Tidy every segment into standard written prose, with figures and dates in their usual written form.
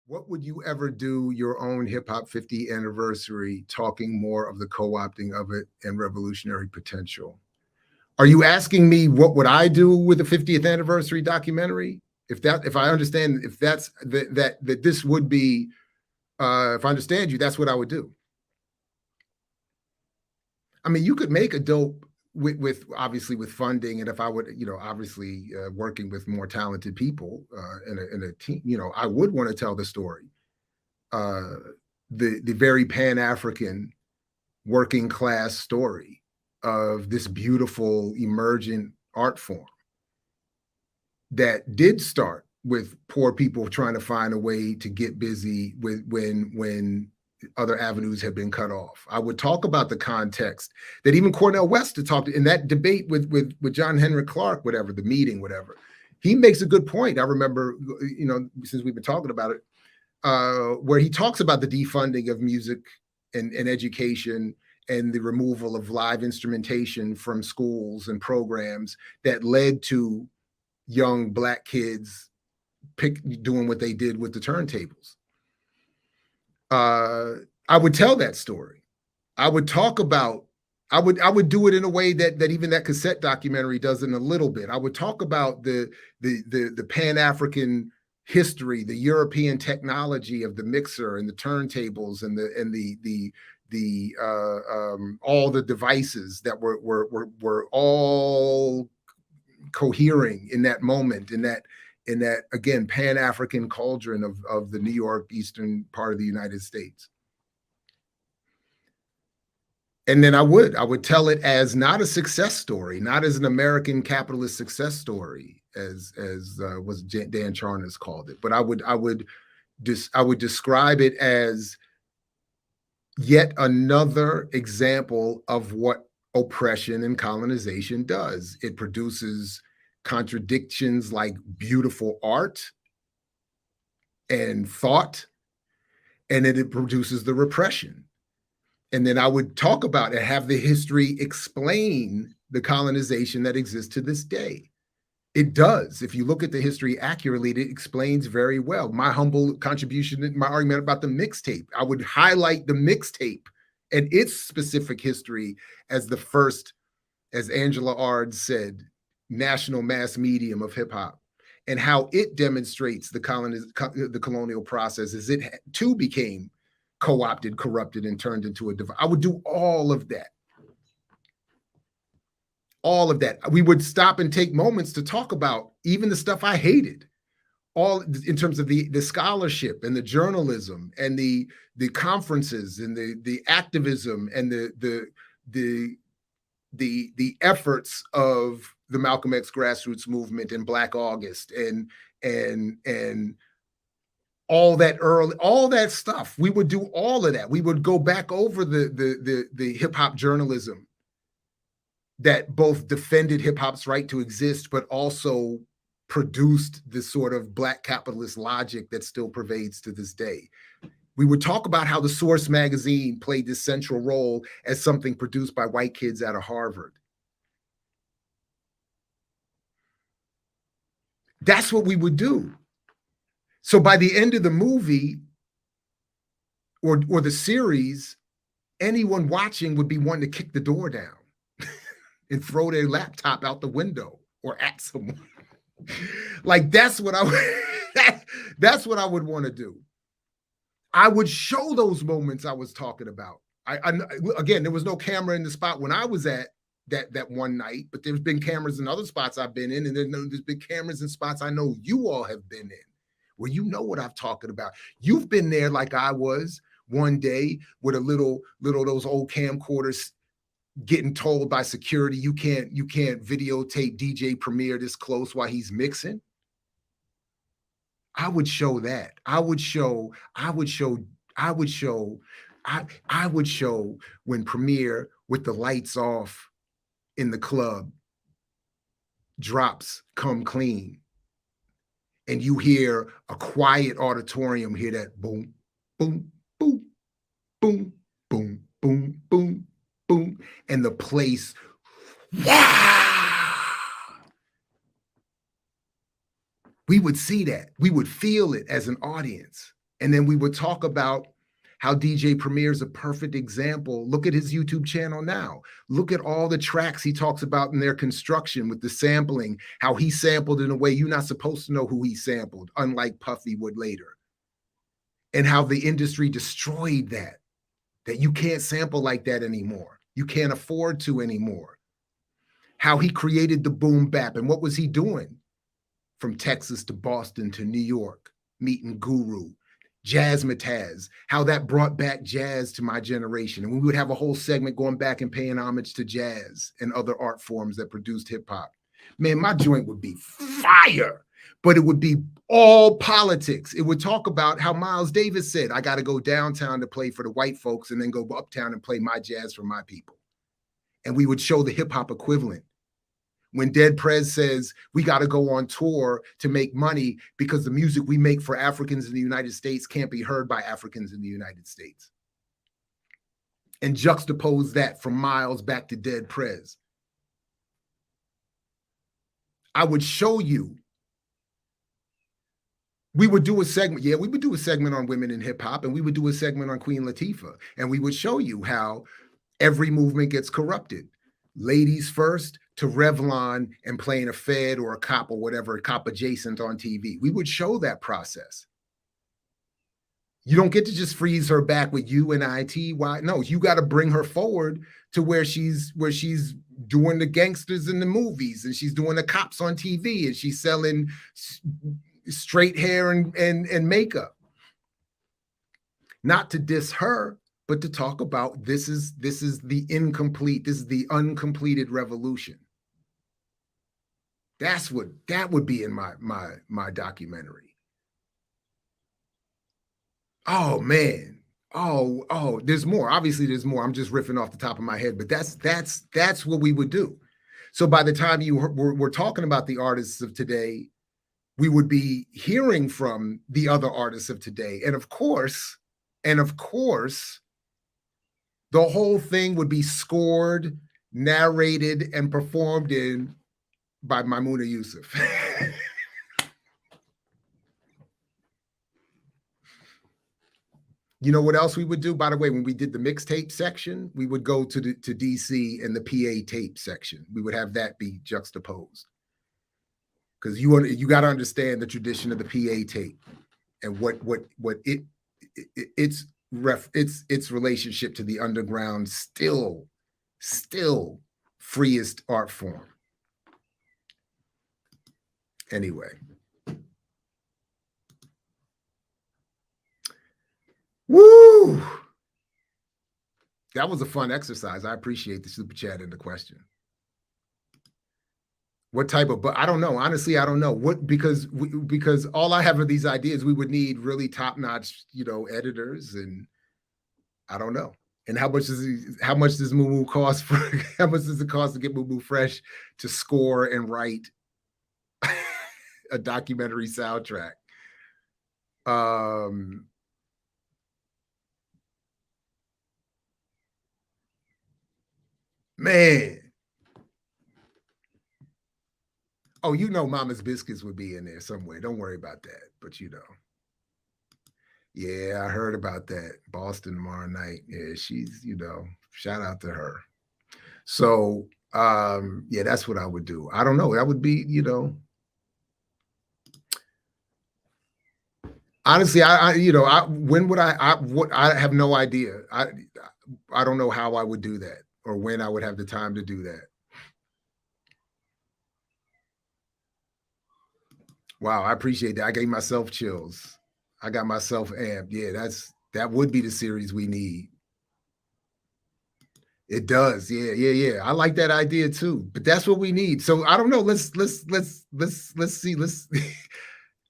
What would you ever do your own hip hop 50 anniversary, talking more of the co-opting of it and revolutionary potential? Are you asking me what would I do with the 50th anniversary documentary? If I understand, if that's that this would be, if I understand you, that's what I would do. I mean, you could make a dope with obviously with funding, and if I would, obviously working with more talented people in a team, I would want to tell the story, uh, the very Pan African working class story of this beautiful emergent art form that did start with poor people trying to find a way to get busy with when other avenues have been cut off. I would talk about the context that even Cornel West had talked in that debate with John Henrik Clarke, whatever, the meeting, whatever. He makes a good point. I remember, since we've been talking about it, where he talks about the defunding of music and education and the removal of live instrumentation from schools and programs that led to young Black kids doing what they did with the turntables. I would tell that story. I would talk about. I would do it in a way that even that cassette documentary does in a little bit. I would talk about the Pan African history, the European technology of the mixer and the turntables and all the devices that were all cohering in that moment, in that again Pan African cauldron of the New York eastern part of the United States. And then I would tell it as not a success story, not as an American capitalist success story, as was Dan Charnas called it, but I would describe it as yet another example of what oppression and colonization does. It produces contradictions like beautiful art and thought, and then it produces the repression. And then I would talk about it, have the history explain the colonization that exists to this day. It does. If you look at the history accurately, it explains very well. My humble contribution, my argument about the mixtape, I would highlight the mixtape and its specific history as the first, as Angela Ard said, national mass medium of hip hop, and how it demonstrates the colonial process as it too became co-opted, corrupted, and turned into a device. I would do all of that. All of that. We would stop and take moments to talk about even the stuff I hated, all in terms of the scholarship and the journalism and the conferences and the activism and the efforts of the Malcolm X grassroots movement and Black August and all that stuff. We would do all of that. We would go back over the hip hop journalism that both defended hip hop's right to exist, but also produced this sort of Black capitalist logic that still pervades to this day. We would talk about how the Source magazine played this central role as something produced by white kids out of Harvard. That's what we would do. So by the end of the movie or the series, anyone watching would be wanting to kick the door down and throw their laptop out the window or at someone. Like that's what I would want to do. I would show those moments I was talking about. Again, there was no camera in the spot when I was at that one night, but there's been cameras in other spots I've been in, and there's been cameras in spots I know you all have been in, where you know what I'm talking about. You've been there like I was one day with a little those old camcorders, getting told by security you can't videotape DJ Premier this close while he's mixing. I would show that. I would show when Premier, with the lights off in the club, drops Come Clean, and you hear a quiet auditorium hear that boom, boom, boom, boom, boom, boom, boom, boom, and the place, wow! We would see that. We would feel it as an audience. And then we would talk about how DJ Premier is a perfect example. Look at his YouTube channel now. Look at all the tracks he talks about in their construction with the sampling, how he sampled in a way you're not supposed to know who he sampled, unlike Puffy would later. And how the industry destroyed that you can't sample like that anymore. You can't afford to anymore. How he created the boom bap, and what was he doing? From Texas to Boston to New York, meeting Guru, Jazzmatazz, how that brought back jazz to my generation. And we would have a whole segment going back and paying homage to jazz and other art forms that produced hip hop. Man, my joint would be fire, but it would be all politics. It would talk about how Miles Davis said, I got to go downtown to play for the white folks and then go uptown and play my jazz for my people. And we would show the hip hop equivalent. When Dead Prez says we got to go on tour to make money because the music we make for Africans in the United States can't be heard by Africans in the United States. And juxtapose that from Miles back to Dead Prez. I would show you. We would do a segment. Yeah, we would do a segment on women in hip hop, and we would do a segment on Queen Latifah. And we would show you how every movement gets corrupted. Ladies first to Revlon and playing a Fed or a cop or whatever, a cop adjacent on TV. We would show that process. You don't get to just freeze her back with UNIT. Why? No, you got to bring her forward to where she's doing the gangsters in the movies, and she's doing the cops on TV, and she's selling straight hair and makeup. Not to diss her, but to talk about this is the incomplete, this is the uncompleted revolution. That would be in my documentary. Oh man. Oh, there's more. Obviously there's more. I'm just riffing off the top of my head, but that's what we would do. So by the time we're talking about the artists of today, we would be hearing from the other artists of today. And of course, the whole thing would be scored, narrated, and performed in by Maimouna Yusuf. You know what else we would do? By the way, when we did the mixtape section, we would go to DC and the PA tape section. We would have that be juxtaposed. Because you got to understand the tradition of the PA tape and what its relationship to the underground still freest art form. Anyway. Woo! That was a fun exercise. I appreciate the super chat and the question. What type of, but I don't know. Honestly, I don't know what, because all I have are these ideas. We would need really top-notch, editors, and I don't know. And how much does Moo cost for? How much does it cost to get Moo Fresh to score and write a documentary soundtrack? Man. Oh, Mama's Biscuits would be in there somewhere. Don't worry about that. But yeah, I heard about that. Boston tomorrow night. Yeah, she's, shout out to her. So, yeah, that's what I would do. I don't know. That would be, honestly, I have no idea. I don't know how I would do that or when I would have the time to do that. Wow, I appreciate that. I gave myself chills. I got myself amped. Yeah, that would be the series we need. It does. Yeah. I like that idea too. But that's what we need. So I don't know. Let's see.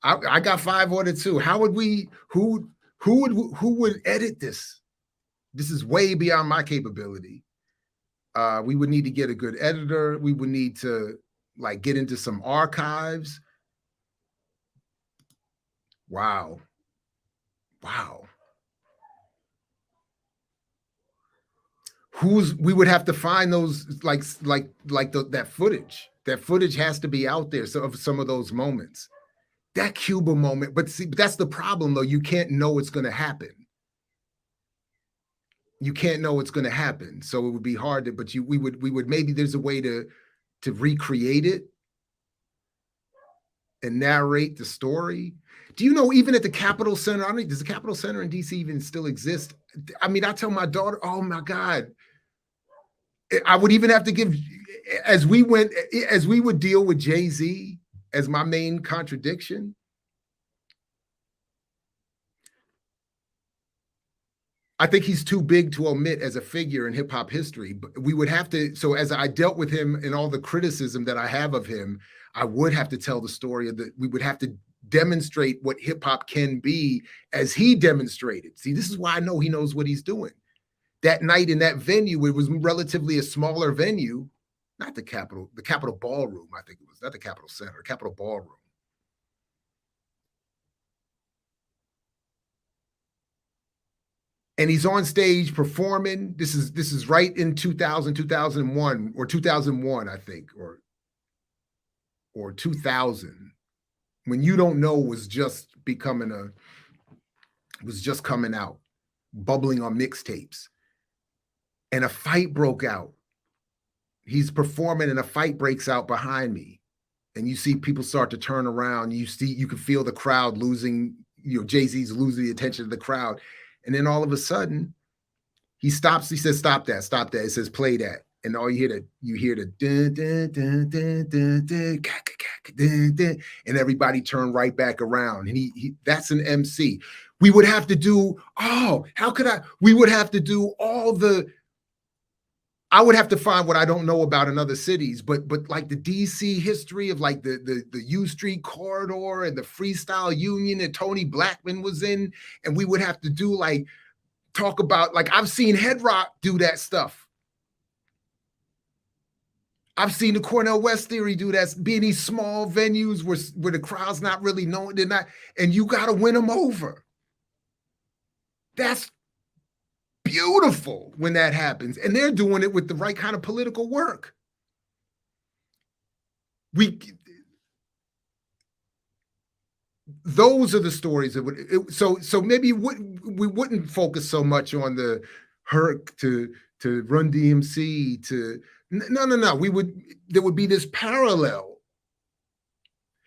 I got 5 on it too. How would we? Who would edit this? This is way beyond my capability. We would need to get a good editor. We would need to get into some archives. Wow. We would have to find those that footage. That footage has to be out there. So of some of those moments. That Cuba moment, but see, that's the problem though. You can't know it's going to happen. You can't know it's going to happen. So it would be hard to, but we would maybe there's a way to recreate it and narrate the story. Do you know even at the Capitol Center? I don't know, does the Capitol Center in DC even still exist? I mean, I tell my daughter, oh my God, I would even have to give as we would deal with Jay-Z as my main contradiction. I think he's too big to omit as a figure in hip hop history. But we would have to, so as I dealt with him and all the criticism that I have of him, I would have to tell the story of we would have to demonstrate what hip hop can be as he demonstrated. See, this is why I know he knows what he's doing. That night in that venue, it was relatively a smaller venue, not the Capitol Ballroom, I think it was, not the Capitol Center, Capitol Ballroom. And he's on stage performing. This is right in 2000, 2001, or 2001, I think, or 2000, when You Don't Know was just coming out, bubbling on mixtapes. And a fight broke out. He's performing and a fight breaks out behind me. And you see people start to turn around. You can feel the crowd losing, Jay-Z's losing the attention of the crowd. And then all of a sudden, he stops. He says, "Stop that! Stop that!" It says, "Play that." And all you hear the dun, dun, dun, dun, dun, dun, dun, dun, and everybody turn right back around. And that's an MC. We would have to do. Oh, how could I? We would have to do all the. I would have to find what I don't know about in other cities, but like the DC history of like the U Street corridor and the Freestyle Union that Tony Blackman was in, and we would have to do talk about, I've seen Head Rock do that stuff. I've seen the Cornell West Theory do that, be in these small venues where the crowd's not really known, they're not, and you got to win them over. That's beautiful when that happens, and they're doing it with the right kind of political work. Those are the stories that would. So maybe we wouldn't focus so much on the Herc to Run DMC to no. There would be this parallel.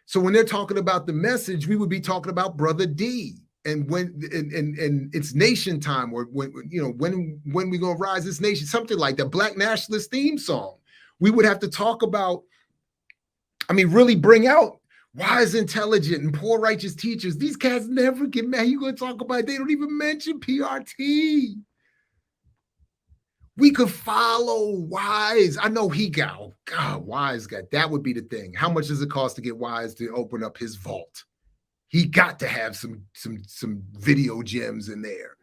So when they're talking about the message, we would be talking about Brother D. And and it's nation time, or when we gonna rise this nation, something like that, Black nationalist theme song. We would have to talk about, really bring out wise, intelligent, and poor righteous teachers. These cats never get mad. You gonna talk about it? They don't even mention PRT. We could follow Wise. I know he got, Wise got, that would be the thing. How much does it cost to get Wise to open up his vault? He got to have some video gems in there.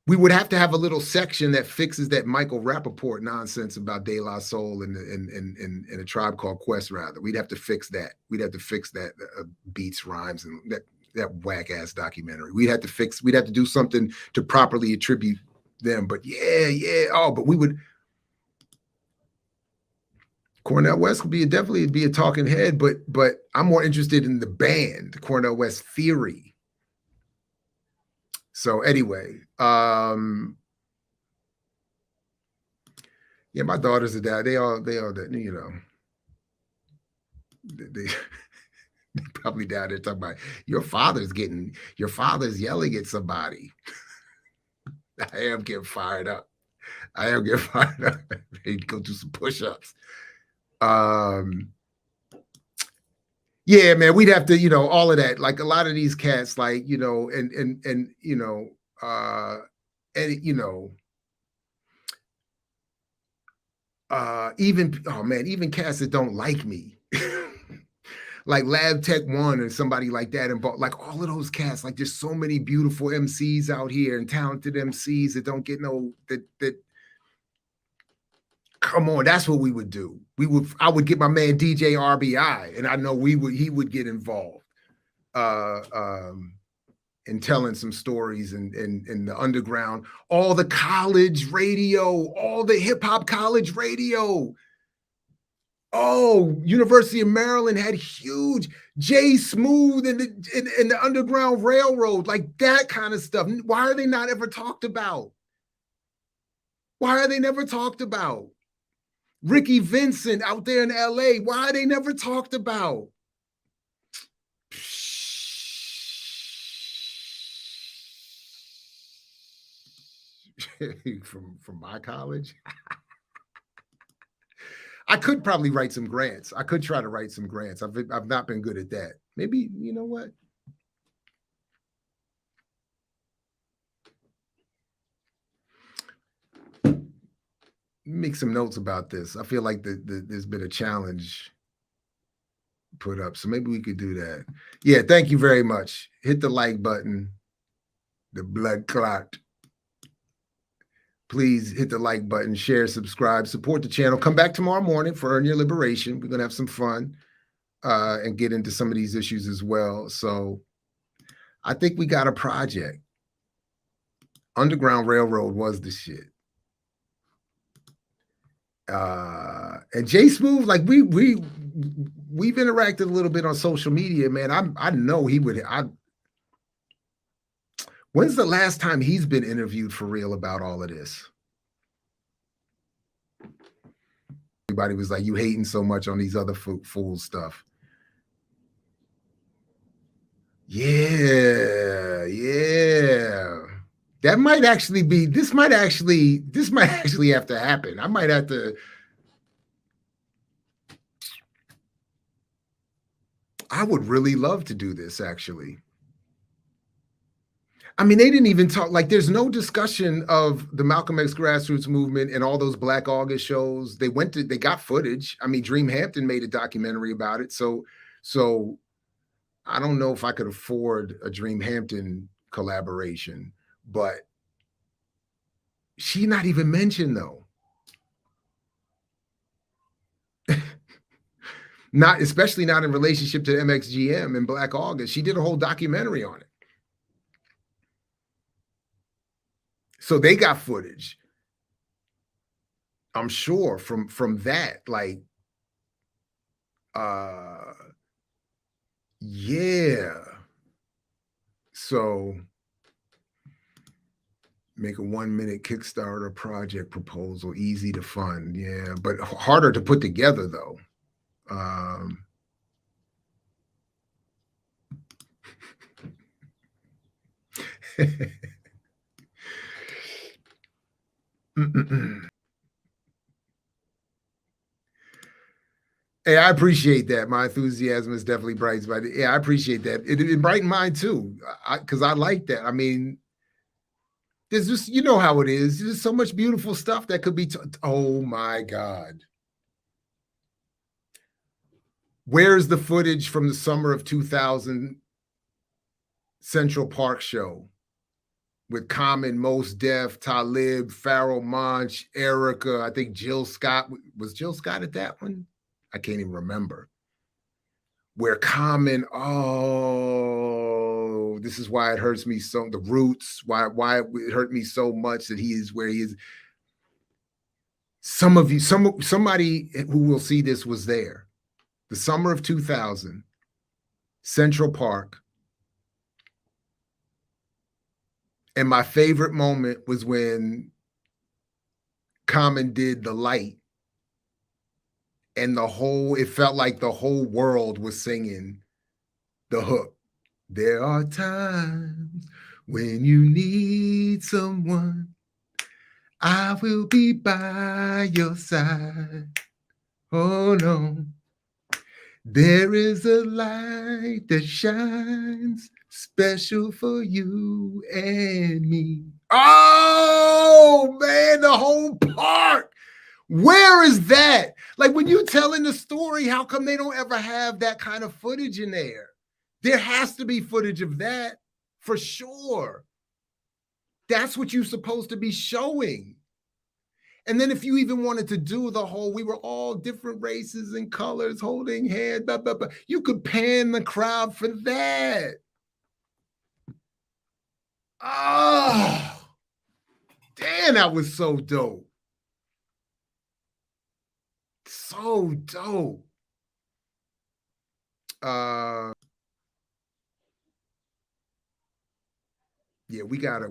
We would have to have a little section that fixes that Michael Rappaport nonsense about De La Soul and A Tribe Called Quest, rather. We'd have to fix that. We'd have to fix that beats, rhymes, and that whack ass documentary. We'd have to do something to properly attribute them. But yeah. Oh, but we would. Cornell West would definitely be a talking head, but I'm more interested in the band, Cornell West Theory. So anyway, yeah, my daughters are down. They all they probably down there talking about your father's yelling at somebody. I am getting fired up. They go do some push-ups. Yeah, man, we'd have to, all of that. Like a lot of these cats, even even cats that don't like me, like Lab Tech One or somebody like that, and like all of those cats. Like there's so many beautiful MCs out here and talented MCs that don't get that. Come on, that's what we would do. I would get my man DJ RBI, and I know he would get involved in telling some stories in the underground, all the college radio, all the hip hop college radio. Oh, University of Maryland had huge Jay Smooth and the Underground Railroad, like that kind of stuff. Why are they not ever talked about? Why are they never talked about? Ricky Vincent out there in LA, why are they never talked about? from my college. I could probably write some grants. I could try to write some grants. I've not been good at that. Maybe, you know what? Make some notes about this. I feel like there's been a challenge put up. So maybe we could do that. Yeah, thank you very much. Hit the like button, the blood clot. Please hit the like button, share, subscribe, support the channel. Come back tomorrow morning for Earn Your Liberation. We're going to have some fun and get into some of these issues as well. So I think we got a project. Underground Railroad was the shit. And Jay Smooth, like we've interacted a little bit on social media, man. I know he would. When's the last time he's been interviewed for real about all of this? Everybody was like, "You hating so much on these other fool stuff." Yeah, yeah. That might actually be. This might actually have to happen. I might have to. I would really love to do this actually. I mean, they didn't even talk, like, there's no discussion of the Malcolm X grassroots movement and all those Black August shows. They got footage. I mean, Dream Hampton made a documentary about it. So I don't know if I could afford a Dream Hampton collaboration, but she's not even mentioned though. Not especially not in relationship to MXGM and Black August. She did a whole documentary on it. So they got footage. I'm sure from that, like, yeah. So make a 1-minute Kickstarter project proposal, easy to fund. Yeah, but harder to put together though. Hey, I appreciate that. My enthusiasm is definitely bright, but yeah, I appreciate that. It brightened mine too, because I like that. I mean, there's just, you know how it is. There's so much beautiful stuff that could be. Oh my God. Where's the footage from the summer of 2000 Central Park show with Common, Mos Def, Talib, Pharoah Monch, Erica? I think Jill Scott. Was Jill Scott at that one? I can't even remember. Where Common, oh, this is why it hurts me so. The Roots, why it hurt me so much that he is where he is. Some of you, somebody who will see this was there. The summer of 2000, Central Park. And my favorite moment was when Common did The Light. And it felt like the whole world was singing the hook. There are times when you need someone, I will be by your side. Oh no. There is a light that shines special for you and me. Oh man, the whole park. Where is that? Like, when you're telling the story, how come they don't ever have that kind of footage in there? There has to be footage of that for sure. That's what you're supposed to be showing. And then if you even wanted to do the whole, we were all different races and colors holding hands, blah, blah, blah, you could pan the crowd for that. Oh, damn, that was so dope. so dope. Yeah, we gotta.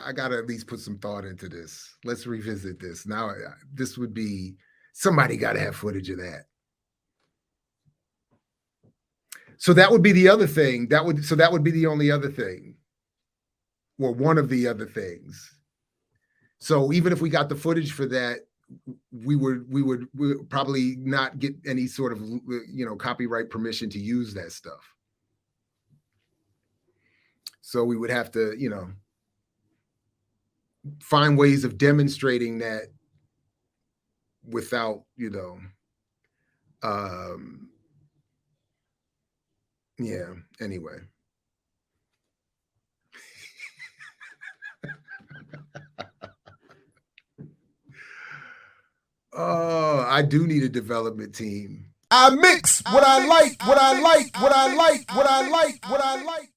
I gotta at least put some thought into this. Let's revisit this. Now, this would be somebody got to have footage of that. So that would be the other thing. That would be the only other thing, or one of the other things. So even if we got the footage for that, we would probably not get any sort of copyright permission to use that stuff. So we would have to find ways of demonstrating that without yeah, anyway. Oh, I do need a development team. I mix what I like, what I like, what I like, what I like, what I like.